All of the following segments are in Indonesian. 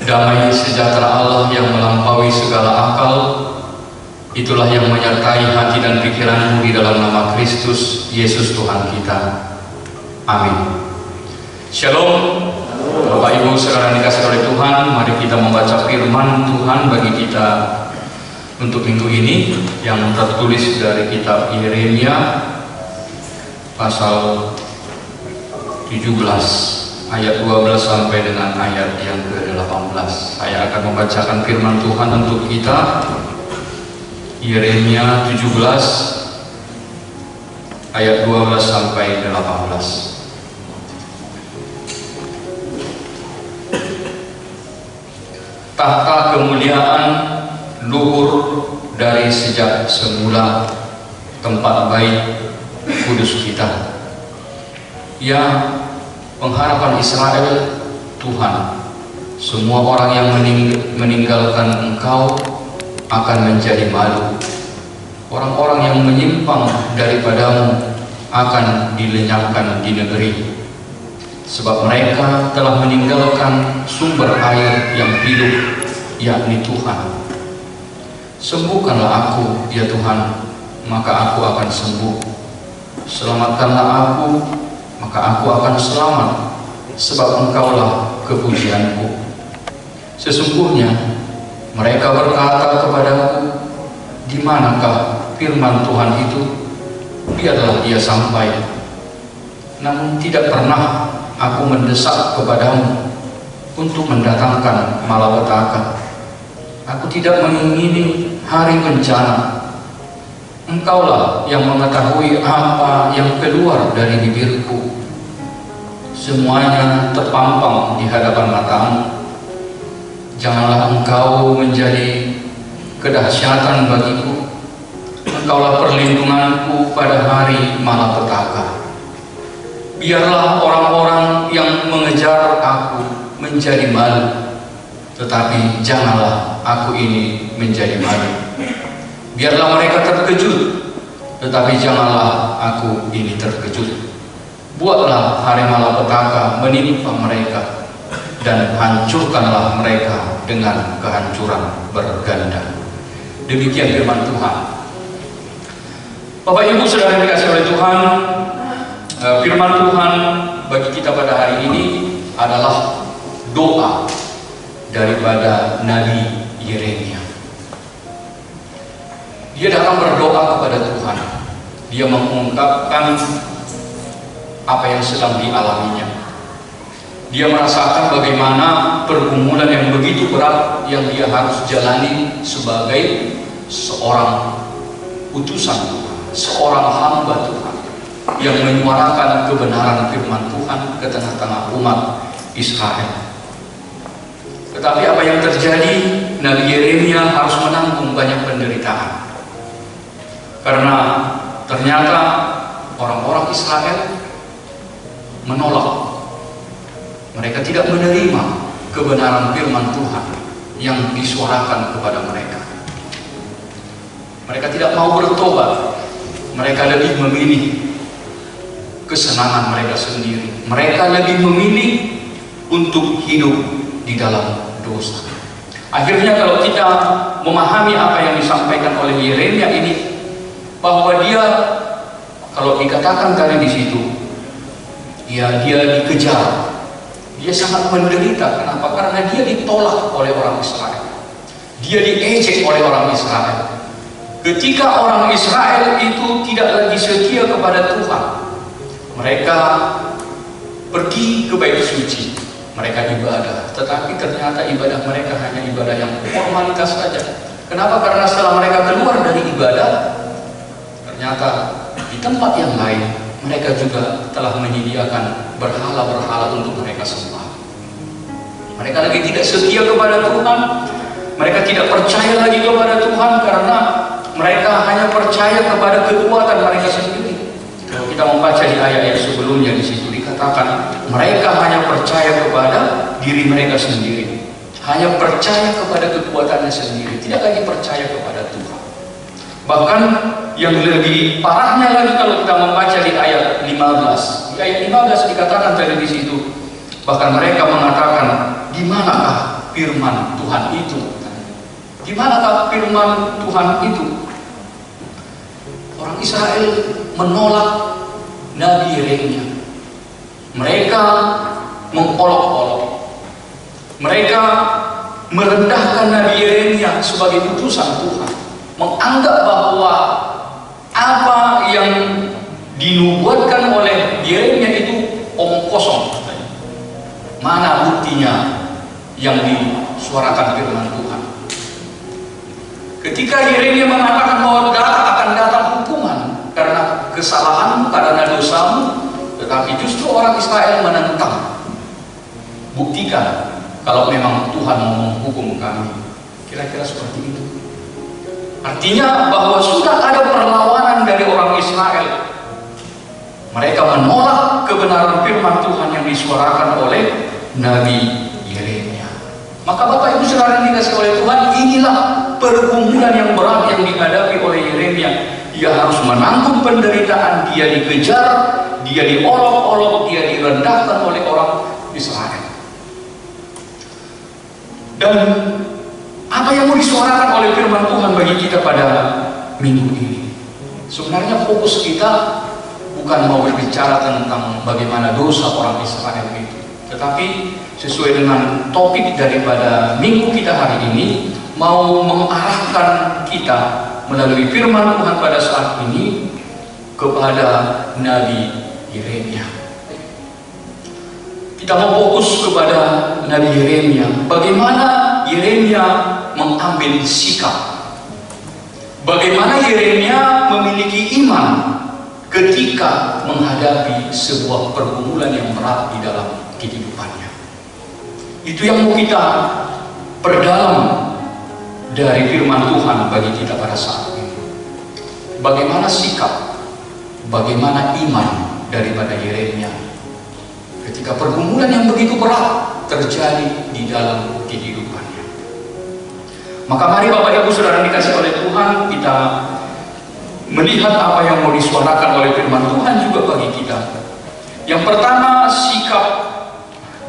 Damai sejahtera Allah yang melampaui segala akal, itulah yang menyertai hati dan pikiranmu di dalam nama Kristus Yesus Tuhan kita. Amin. Shalom. Bapak Ibu sekarang dikasih oleh Tuhan, mari kita membaca firman Tuhan bagi kita untuk minggu ini yang tertulis dari kitab Yeremia pasal 17 ayat 12 sampai dengan ayat yang ke-18. Saya akan membacakan firman Tuhan untuk kita. Yeremia 17 ayat 12 sampai 18. Tahta kemuliaan luhur dari sejak semula, tempat baik kudus kita. Ya, pengharapan Israel, Tuhan, semua orang yang meninggalkan Engkau akan menjadi malu. Orang-orang yang menyimpang daripadamu akan dilenyapkan di negeri, sebab mereka telah meninggalkan sumber air yang hidup, yakni Tuhan. Sembuhkanlah aku, ya Tuhan, maka aku akan sembuh. Selamatkanlah aku, maka aku akan selamat, sebab Engkaulah kepujianku. Sesungguhnya mereka berkata kepadaku, di manakah firman Tuhan itu? Biarlah ia sampai. Namun tidak pernah aku mendesak kepadamu untuk mendatangkan malapetaka. Aku tidak mengingini hari bencana. Engkaulah yang mengetahui apa yang keluar dari bibirku. Semuanya terpampang di hadapan matamu. Janganlah engkau menjadi kedahsyatan bagiku. Engkaulah perlindunganku pada hari malapetaka. Biarlah orang-orang yang mengejar aku menjadi malu, tetapi janganlah aku ini menjadi malu. Biarlah mereka terkejut, tetapi janganlah aku ini terkejut. Buatlah hari malapetaka menimpa mereka, dan hancurkanlah mereka dengan kehancuran berganda. Demikian firman Tuhan. Bapak Ibu saudara dikasih oleh Tuhan, firman Tuhan bagi kita pada hari ini adalah doa daripada Nabi Yeremia. Dia datang berdoa kepada Tuhan. Dia mengungkapkan apa yang sedang dialaminya. Dia merasakan bagaimana pergumulan yang begitu berat yang dia harus jalani sebagai seorang utusan Tuhan, seorang hamba Tuhan yang menyuarakan kebenaran firman Tuhan ke tengah-tengah umat Israel. Tetapi apa yang terjadi? Nabi Yeremia harus menanggung banyak penderitaan. Karena ternyata orang-orang Israel menolak. Mereka tidak menerima kebenaran firman Tuhan yang disuarakan kepada mereka. Mereka tidak mau bertobat. Mereka lebih memilih kesenangan mereka sendiri. Mereka lebih memilih untuk hidup di dalam dosa. Akhirnya kalau kita memahami apa yang disampaikan oleh Yeremia ini, bahwa dia, kalau dikatakan tadi di situ, ya dia dikejar, dia sangat menderita. Kenapa? Karena dia ditolak oleh orang Israel, dia diejek oleh orang Israel. Ketika orang Israel itu tidak lagi setia kepada Tuhan, mereka pergi ke bait suci, mereka ibadah, tetapi ternyata ibadah mereka hanya ibadah yang formalitas saja. Kenapa? Karena setelah mereka keluar dari ibadah, ternyata di tempat yang lain mereka juga telah menyediakan berhala-berhala untuk mereka sembah. Mereka lagi tidak setia kepada Tuhan, mereka tidak percaya lagi kepada Tuhan karena mereka hanya percaya kepada kekuatan mereka sendiri. Kalau kita membaca di ayat-ayat sebelumnya, di situ dikatakan mereka hanya percaya kepada diri mereka sendiri, hanya percaya kepada kekuatannya sendiri, tidak lagi percaya kepada Tuhan. Bahkan yang lebih parahnya lagi kalau kita membaca di ayat 15. Di ayat 15 dikatakan tadi di situ, bahkan mereka mengatakan, di manakah firman Tuhan itu? Di manakah firman Tuhan itu? Orang Israel menolak Nabi Yeremia. Mereka mengolok-olok. Mereka merendahkan Nabi Yeremia sebagai utusan Tuhan, menganggap bahwa apa yang dinubuatkan oleh Yeremia itu omong kosong. Mana buktinya yang disuarakan firman Tuhan? Ketika Yeremia mengatakan bahwa akan datang hukuman karena kesalahanmu, karena dosamu, tetapi justru orang Israel menentang. Buktikan kalau memang Tuhan mau menghukum kami. Kira-kira seperti itu. Artinya bahwa sudah ada perlawanan dari orang Israel. Mereka menolak kebenaran firman Tuhan yang disuarakan oleh Nabi Yeremia. Maka Bapak Ibu Saudara yang dikasihi oleh Tuhan, inilah pergumulan yang berat yang dihadapi oleh Yeremia. Dia harus menanggung penderitaan, dia dikejar, dia diolok-olok, dia direndahkan oleh orang Israel. Dan apa yang mau disuarakan oleh firman Tuhan bagi kita pada minggu ini? Sebenarnya fokus kita bukan mau berbicara tentang bagaimana dosa orang Israel itu, tetapi sesuai dengan topik daripada minggu kita hari ini, mau mengarahkan kita melalui firman Tuhan pada saat ini kepada Nabi Yeremia. Kita mau fokus kepada Nabi Yeremia. Bagaimana Yeremia mengambil sikap? Bagaimana Yeremia memiliki iman ketika menghadapi sebuah pergumulan yang berat di dalam kehidupannya? Itu yang mau kita perdalam dari firman Tuhan bagi kita pada saat ini. Bagaimana sikap, bagaimana iman daripada Yeremia ketika pergumulan yang begitu berat terjadi di dalam kehidupannya. Maka mari Bapak Ibu Saudara dikasih oleh Tuhan, kita melihat apa yang mau disuarakan oleh firman Tuhan juga bagi kita. Yang pertama, sikap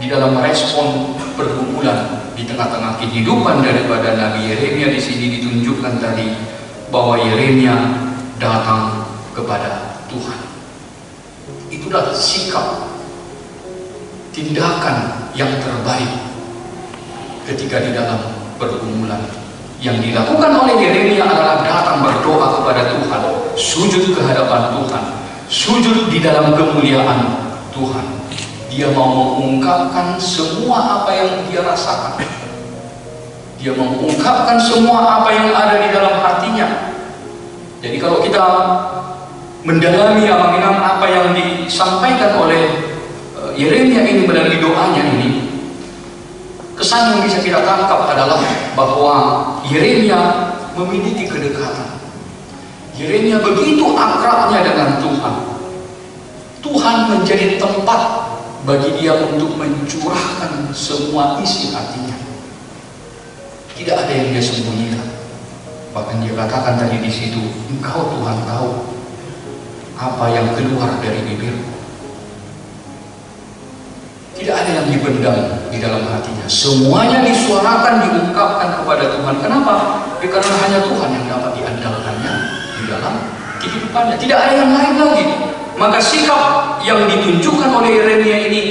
di dalam merespon pergumulan di tengah-tengah kehidupan daripada Nabi Yeremia. Di sini ditunjukkan tadi bahwa Yeremia datang kepada Tuhan. Itulah sikap, tindakan yang terbaik ketika di dalam pergumulan. Yang dilakukan oleh Yeremia adalah datang berdoa kepada Tuhan, sujud ke hadapan Tuhan, sujud di dalam kemuliaan Tuhan. Dia mau mengungkapkan semua apa yang dia rasakan. Dia mengungkapkan semua apa yang ada di dalam hatinya. Jadi kalau kita mendalami apa yang disampaikan oleh Yeremia ini melalui doanya ini, kesan yang bisa kita tangkap adalah bahwa Yeremia memiliki kedekatan. Yeremia begitu akrabnya dengan Tuhan. Tuhan menjadi tempat bagi dia untuk mencurahkan semua isi hatinya. Tidak ada yang dia sembunyikan. Bahkan dia katakan tadi di situ, Engkau Tuhan tahu apa yang keluar dari bibirku. Tidak ada yang dipendam di dalam hatinya. Semuanya disuarakan, diungkapkan kepada Tuhan. Kenapa? Ya, karena hanya Tuhan yang dapat diandalkannya di dalam kehidupannya. Tidak ada yang lain lagi. Maka sikap yang ditunjukkan oleh Yeremia ini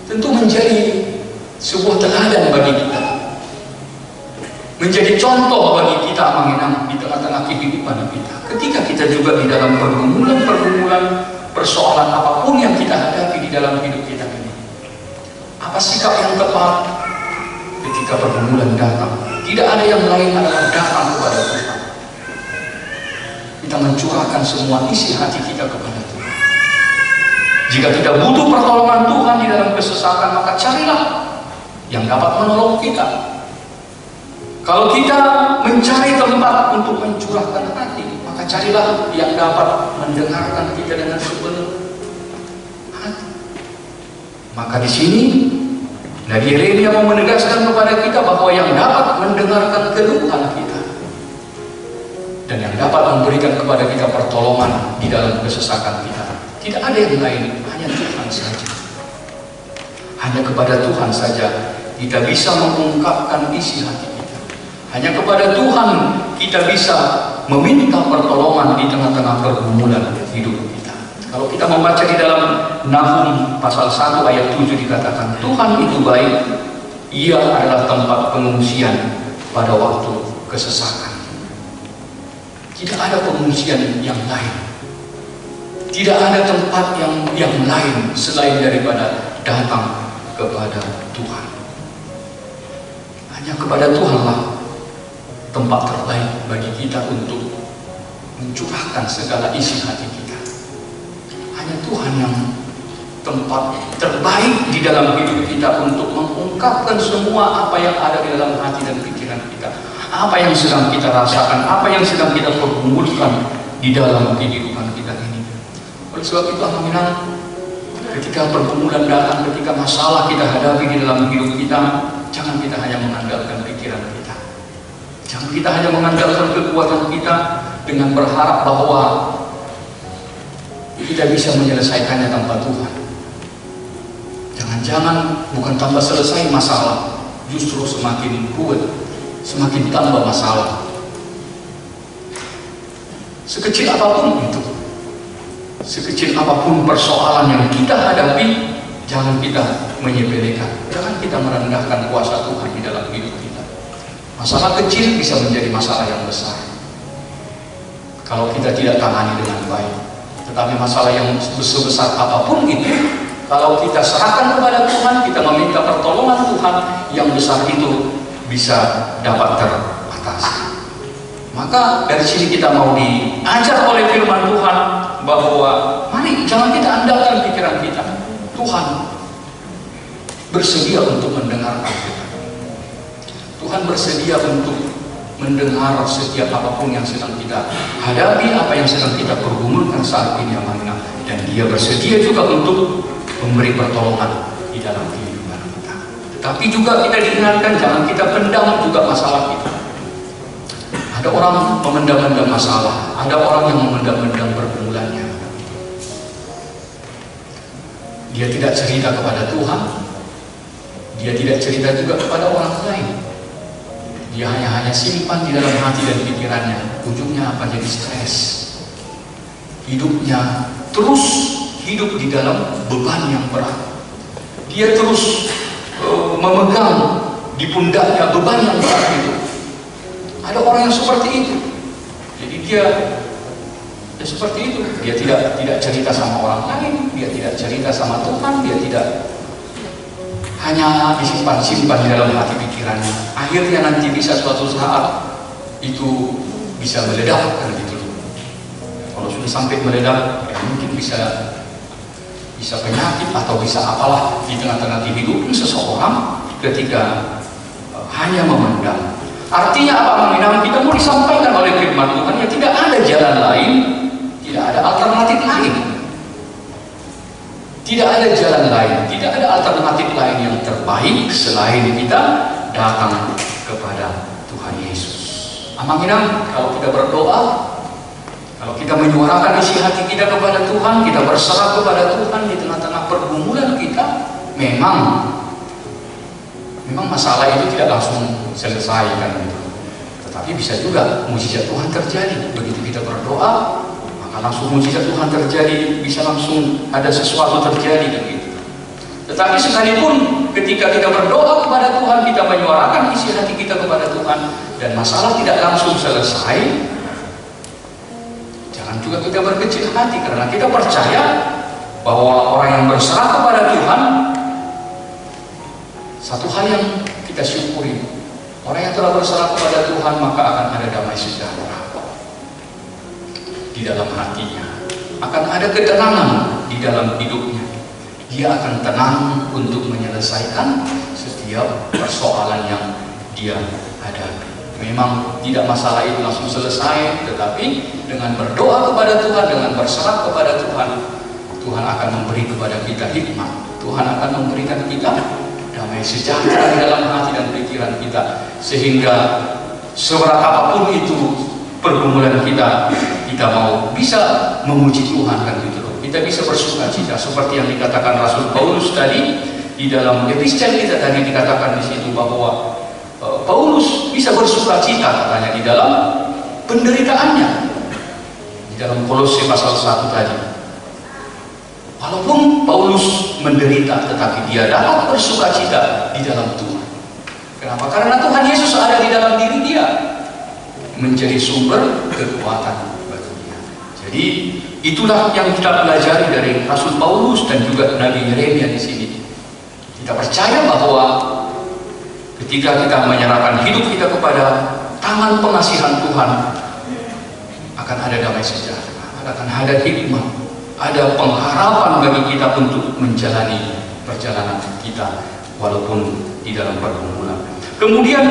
tentu menjadi sebuah teladan bagi kita. Menjadi contoh bagi kita mengenang di tengah-tengah kehidupan kita. Ketika kita juga di dalam pergumulan-pergumulan, persoalan apapun yang kita hadapi di dalam hidup kita ini. Apa sikap yang tepat ketika pergumulan datang? Tidak ada yang lain adalah datang kepada Tuhan. Kita mencurahkan semua isi hati kita kepada Tuhan. Jika kita butuh pertolongan Tuhan di dalam kesesakan, maka carilah yang dapat menolong kita. Kalau kita mencari tempat untuk mencurahkan hati, maka carilah yang dapat mendengarkan kita dengan sepenuh hati. Maka di sini Nabi Yeremia mau menegaskan kepada kita bahwa yang dapat mendengarkan keluhan kita dan yang dapat memberikan kepada kita pertolongan di dalam kesesakan kita, tidak ada yang lain, hanya Tuhan saja. Hanya kepada Tuhan saja kita bisa mengungkapkan isi hati kita. Hanya kepada Tuhan kita bisa meminta pertolongan di tengah-tengah pergumulan hidup kita. Kalau kita membaca di dalam Nahum pasal 1 ayat 7 dikatakan, Tuhan itu baik, Ia adalah tempat pengungsian pada waktu kesesakan. Tidak ada pengungsian yang lain. Tidak ada tempat yang lain selain daripada datang kepada Tuhan. Hanya kepada Tuhanlah tempat terbaik bagi kita untuk mencurahkan segala isi hati kita. Hanya Tuhan yang tempat terbaik di dalam hidup kita untuk mengungkapkan semua apa yang ada di dalam hati dan pikiran kita, apa yang sedang kita rasakan, apa yang sedang kita pergumulkan di dalam kehidupan kita ini. Oleh sebab itu, alhamdulillah, ketika pergumulan datang, ketika masalah kita hadapi di dalam hidup kita, jangan kita hanya mengandalkan pikiran kita, jangan kita hanya mengandalkan kekuatan kita dengan berharap bahwa kita bisa menyelesaikannya tanpa Tuhan. Jangan-jangan bukan tambah selesai masalah, justru semakin kuat, semakin tambah masalah. Sekecil apapun itu, sekecil apapun persoalan yang kita hadapi, jangan kita menyepelekan, jangan kita merendahkan kuasa Tuhan di dalam hidup kita. Masalah kecil bisa menjadi masalah yang besar kalau kita tidak tangani dengan baik. Tetapi masalah yang sebesar apapun itu, kalau kita serahkan kepada Tuhan, kita meminta pertolongan Tuhan, yang besar itu bisa dapat teratasi. Maka dari sini kita mau diajar oleh firman Tuhan bahwa mari jangan kita andalkan pikiran kita. Tuhan bersedia untuk mendengarkan kita. Tuhan bersedia untuk mendengar setiap apapun yang sedang kita hadapi, apa yang sedang kita pergumulkan saat ini, amanah. Dan Dia bersedia juga untuk memberi pertolongan di dalam kehidupan kita. Tetapi juga kita diingatkan jangan kita pendam juga masalah kita. Ada orang memendam-pendam masalah, ada orang yang memendam-pendam pergumulannya. Dia tidak cerita kepada Tuhan, dia tidak cerita juga kepada orang lain. Dia hanya simpan di dalam hati dan pikirannya. Ujungnya apa? Jadi stres. Hidupnya terus hidup di dalam beban yang berat. Dia terus memegang di pundaknya beban yang berat itu. Ada orang yang seperti itu. Jadi dia seperti itu. Dia tidak cerita sama orang lain, dia tidak cerita sama Tuhan, dia tidak, hanya disimpan-simpan di dalam hati pikirannya. Akhirnya nanti bisa suatu saat itu bisa meledak kan gitu. Kalau sudah sampai meledak, ya mungkin bisa penyakit atau bisa apalah di tengah-tengah kehidupan seseorang ketika hanya memendam. Artinya apa? Memendam kita mau disampaikan oleh firman Tuhan ya, tidak ada jalan lain, tidak ada alternatif lain. Tidak ada jalan lain, tidak ada alternatif lain yang terbaik selain kita datang kepada Tuhan Yesus. Amin. Kalau kita berdoa, kalau kita menyuarakan isi hati kita kepada Tuhan, kita berserah kepada Tuhan di tengah-tengah pergumulan kita, memang masalah itu tidak langsung selesai kan gitu. Tetapi bisa juga mujizat Tuhan terjadi. Begitu kita berdoa, langsung mujizat Tuhan terjadi, bisa langsung ada sesuatu terjadi dan gitu. Tetapi sekalipun ketika kita berdoa kepada Tuhan, kita menyuarakan isi hati kita kepada Tuhan dan masalah tidak langsung selesai, jangan juga kita berkecil hati, karena kita percaya bahwa orang yang berserah kepada Tuhan, satu hal yang kita syukuri, orang yang telah berserah kepada Tuhan maka akan ada damai sejahtera di dalam hatinya, akan ada ketenangan di dalam hidupnya. Dia akan tenang untuk menyelesaikan setiap persoalan yang dia hadapi. Memang tidak masalah itu langsung selesai, tetapi dengan berdoa kepada Tuhan, dengan berserah kepada Tuhan, Tuhan akan memberi kepada kita hikmat. Tuhan akan memberikan kita damai sejahtera di dalam hati dan pikiran kita, sehingga seberat apapun itu pergumulan kita mau bisa memuji Tuhan kan gitu loh. Kita bisa bersuka cita seperti yang dikatakan Rasul Paulus tadi, di dalam epistel kita tadi dikatakan di situ bahwa Paulus bisa bersuka cita katanya di dalam penderitaannya. Di dalam Kolose pasal 1 tadi. Walaupun Paulus menderita, tetapi dia dapat bersuka cita di dalam Tuhan. Kenapa? Karena Tuhan Yesus ada di dalam diri dia, menjadi sumber kekuatan bagi dia. Jadi itulah yang kita pelajari dari Rasul Paulus dan juga Nabi Yeremia di sini. Kita percaya bahwa ketika kita menyerahkan hidup kita kepada tangan pengasihan Tuhan, akan ada damai sejahtera, akan ada hikmah, ada pengharapan bagi kita untuk menjalani perjalanan kita walaupun di dalam pergumulan. Kemudian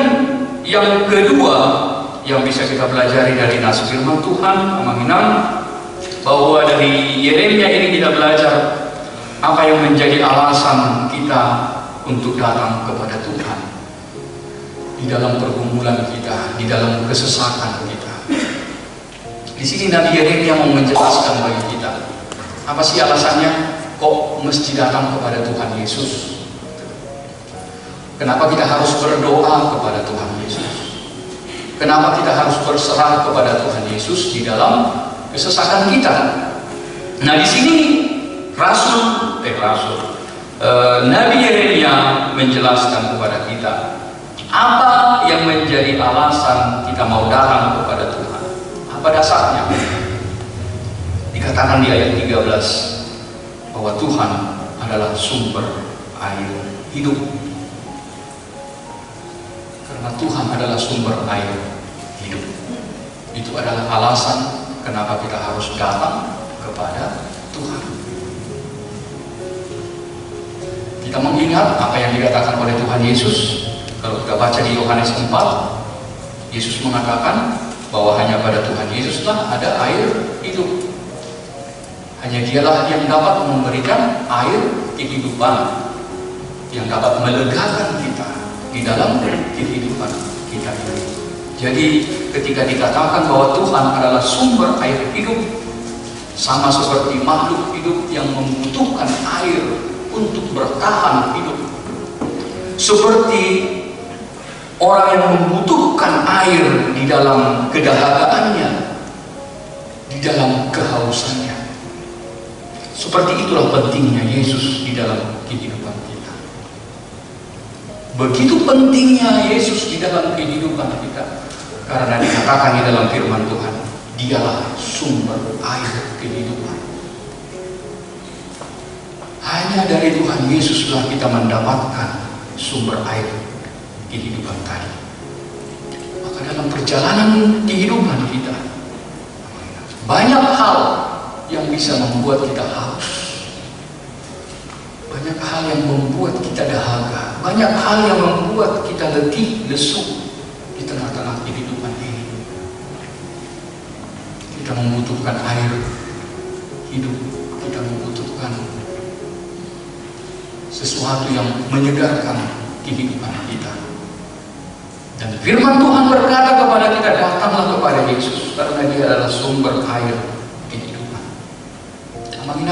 yang kedua yang bisa kita pelajari dari nas firman Tuhan, Aminan, bahwa dari Yeremia ini kita belajar apa yang menjadi alasan kita untuk datang kepada Tuhan di dalam pergumulan kita, di dalam kesesakan kita. Di sini Nabi Yeremia mau menjelaskan bagi kita, apa sih alasannya kok mesti datang kepada Tuhan Yesus? Kenapa kita harus berdoa kepada Tuhan Yesus? Kenapa kita harus berserah kepada Tuhan Yesus di dalam kesesakan kita? Nah, di sini Nabi Yeremia menjelaskan kepada kita apa yang menjadi alasan kita mau datang kepada Tuhan. Apa dasarnya? Dikatakan di ayat 13 bahwa Tuhan adalah sumber air hidup. Karena Tuhan adalah sumber air hidup, itu adalah alasan kenapa kita harus datang kepada Tuhan. Kita mengingat apa yang dikatakan oleh Tuhan Yesus. Kalau kita baca di Yohanes 4, Yesus mengatakan bahwa hanya pada Tuhan Yesuslah ada air hidup. Hanya Dialah yang dapat memberikan air kehidupan, yang dapat melegakan kita di dalam kehidupan kita ini. Jadi ketika dikatakan bahwa Tuhan adalah sumber air hidup, sama seperti makhluk hidup yang membutuhkan air untuk bertahan hidup, seperti orang yang membutuhkan air di dalam kedahagaannya, di dalam kehausannya. Seperti itulah pentingnya Yesus di dalam kehidupan kita. Begitu pentingnya Yesus di dalam kehidupan kita, karena dikatakan di dalam firman Tuhan, Dialah sumber air kehidupan. Hanya dari Tuhan Yesuslah kita mendapatkan sumber air kehidupan tadi. Maka dalam perjalanan kehidupan kita, banyak hal yang bisa membuat kita haus, banyak hal yang membuat kita dahaga, banyak hal yang membuat kita letih, lesu di tengah-tengah kehidupan ini. Kita membutuhkan air hidup, kita membutuhkan sesuatu yang menyegarkan kehidupan kita. Dan firman Tuhan berkata kepada kita, datanglah kepada Yesus, karena Dia adalah sumber air kehidupan. Amin.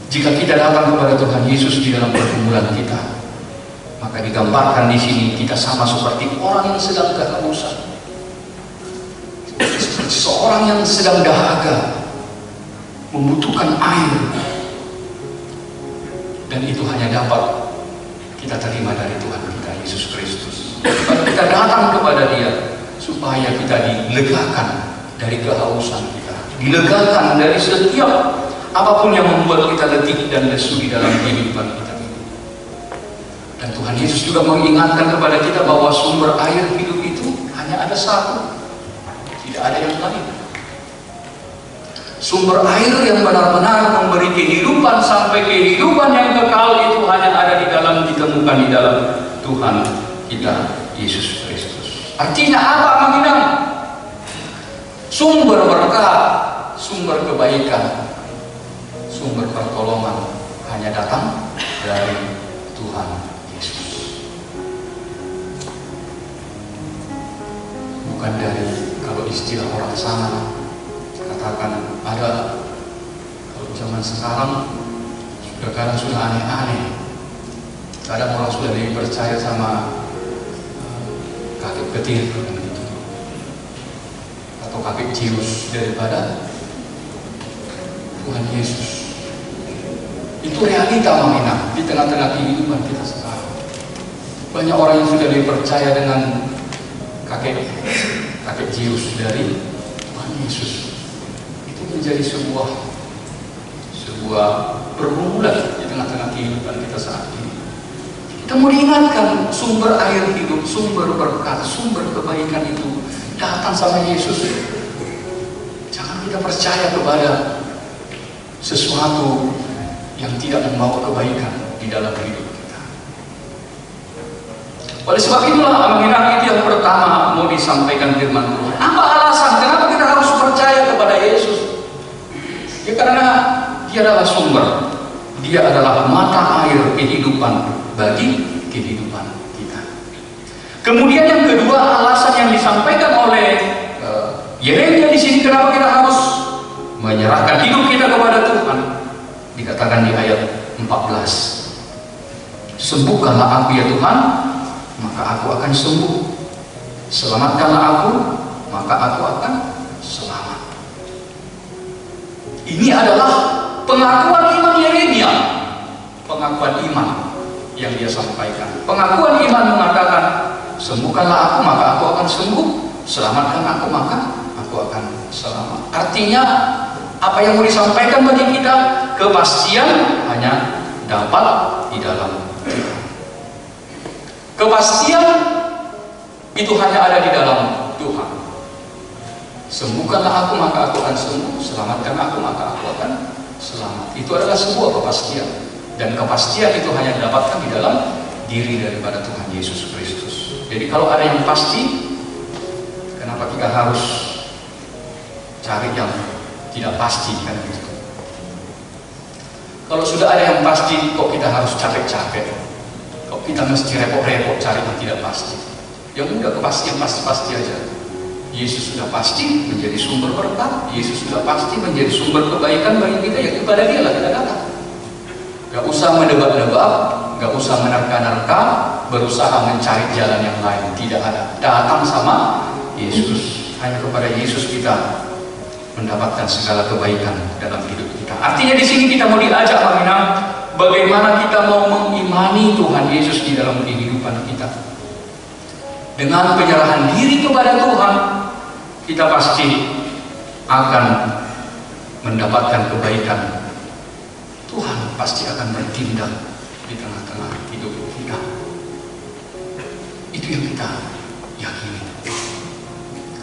Jika kita datang kepada Tuhan Yesus di dalam pergumulan kita, maka digambarkan di sini kita sama seperti orang yang sedang kehausan, seperti seorang yang sedang dahaga, membutuhkan air, dan itu hanya dapat kita terima dari Tuhan kita Yesus Kristus. Kalau kita datang kepada Dia supaya kita dilegakan dari kehausan kita, dilegakan dari setiap apapun yang membuat kita letih dan lesu di dalam kehidupan kita. Dan Tuhan Yesus juga mengingatkan kepada kita bahwa sumber air hidup itu hanya ada satu, tidak ada yang lain. Sumber air yang benar-benar memberi kehidupan sampai kehidupan yang kekal itu hanya ada ditemukan di dalam Tuhan kita Yesus Kristus. Artinya apa, Aminah? Sumber berkat, sumber kebaikan, sumber pertolongan hanya datang dari Tuhan Yesus, bukan dari, kalau istilah orang sana katakan ada, kalau zaman sekarang kadang sudah aneh-aneh, Kadang orang sudah lebih percaya sama kakek petir atau kakek Zeus daripada Tuhan Yesus. Itu realita mengenai di tengah-tengah kehidupan kita sekarang. Banyak orang yang sudah lebih percaya dengan kakek Zeus dari Tuhan Yesus. Itu menjadi sebuah pergumulan di tengah-tengah kehidupan kita saat ini. Kita mau diingatkan sumber air hidup, sumber berkat, sumber kebaikan itu datang sama Yesus. Jangan kita percaya kepada sesuatu yang tidak membawa kebaikan di dalam hidup kita. Oleh sebab itulah mengenai itu yang pertama mau disampaikan firman Tuhan. Apa alasan kenapa kita harus percaya kepada Yesus? Ya karena Dia adalah sumber, Dia adalah mata air kehidupan bagi kehidupan kita. Kemudian yang kedua, alasan yang disampaikan oleh Yeremia di sini kenapa kita harus menyerahkan hidup kita kepada Tuhan, dikatakan di ayat 14. Sembuhkanlah aku ya Tuhan, maka aku akan sembuh. Selamatkanlah aku, maka aku akan selamat. Ini adalah pengakuan iman Yeremia, pengakuan iman yang dia sampaikan. Pengakuan iman mengatakan, sembuhkanlah aku, maka aku akan sembuh. Selamatkan aku, maka aku akan selamat. Artinya, apa yang mau disampaikan bagi kita, kepastian hanya dapat di dalam Tuhan. Kepastian itu hanya ada di dalam Tuhan. Sembuhkanlah aku, maka aku akan sembuh. Selamatkan aku, maka aku akan selamat. Itu adalah sebuah kepastian. Dan kepastian itu hanya didapatkan di dalam diri daripada Tuhan Yesus Kristus. Jadi kalau ada yang pasti, kenapa kita harus cari yang tidak pasti kan gitu? Kalau sudah ada yang pasti, kok kita harus capek-capek? Kok kita mesti repot-repot cari yang tidak pasti? Yang udah kepastian pasti-pasti aja. Yesus sudah pasti menjadi sumber berkat. Yesus sudah pasti menjadi sumber kebaikan bagi kita. Ya kepada Dia lah kita datang. Gak usah menebak-nebak, gak usah menerka-nerka, berusaha mencari jalan yang lain. Tidak ada. Datang sama Yesus. Hanya kepada Yesus kita mendapatkan segala kebaikan dalam hidup kita. Artinya di sini kita mau diajak bagaimana kita mau mengimani Tuhan Yesus di dalam kehidupan kita. Dengan penyerahan diri kepada Tuhan, kita pasti akan mendapatkan kebaikan. Tuhan pasti akan bertindak di tengah-tengah hidup kita. Itu yang kita yakini.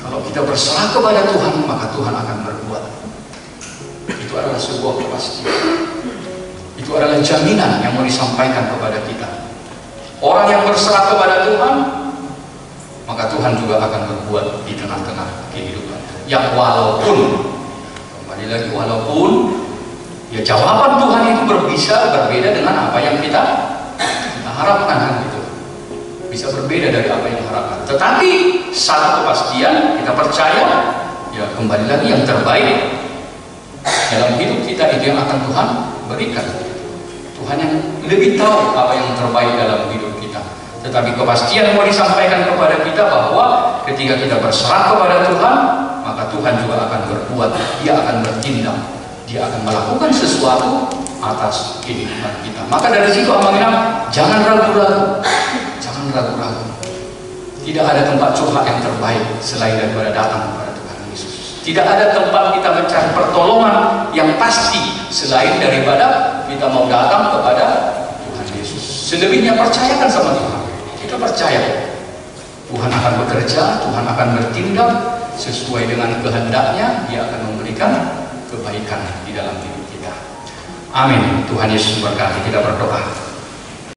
Kalau kita berserah kepada Tuhan, maka Tuhan akan berbuat. Itu adalah sebuah kepastian. Itu adalah jaminan yang mau disampaikan kepada kita. Orang yang berserah kepada Tuhan, maka Tuhan juga akan berbuat di tengah-tengah kehidupan. Yang walaupun, kembali lagi walaupun, ya jawaban Tuhan itu berbeda dengan apa yang kita harapkan kan gitu. Bisa berbeda dari apa yang diharapkan. Tetapi satu kepastian kita percaya, ya kembali lagi yang terbaik dalam hidup kita itu yang akan Tuhan berikan. Tuhan yang lebih tahu apa yang terbaik dalam hidup kita. Tetapi kepastian mau disampaikan kepada kita bahwa ketika kita berserah kepada Tuhan, maka Tuhan juga akan berbuat. Dia akan bertindak. Dia akan melakukan sesuatu atas kehidupan kita. Maka dari situ amanah, jangan ragu-ragu. Jangan ragu-ragu. Tidak ada tempat curhat yang terbaik selain daripada datang kepada Tuhan Yesus. Tidak ada tempat kita mencari pertolongan yang pasti selain daripada kita mau datang kepada Tuhan Yesus. Selebihnya percayakan sama Tuhan. Kita percaya Tuhan akan bekerja, Tuhan akan bertindak sesuai dengan kehendaknya. Dia akan memberikan kebaikan di dalam hidup kita. Amin. Tuhan Yesus memberkati. Kita berdoa.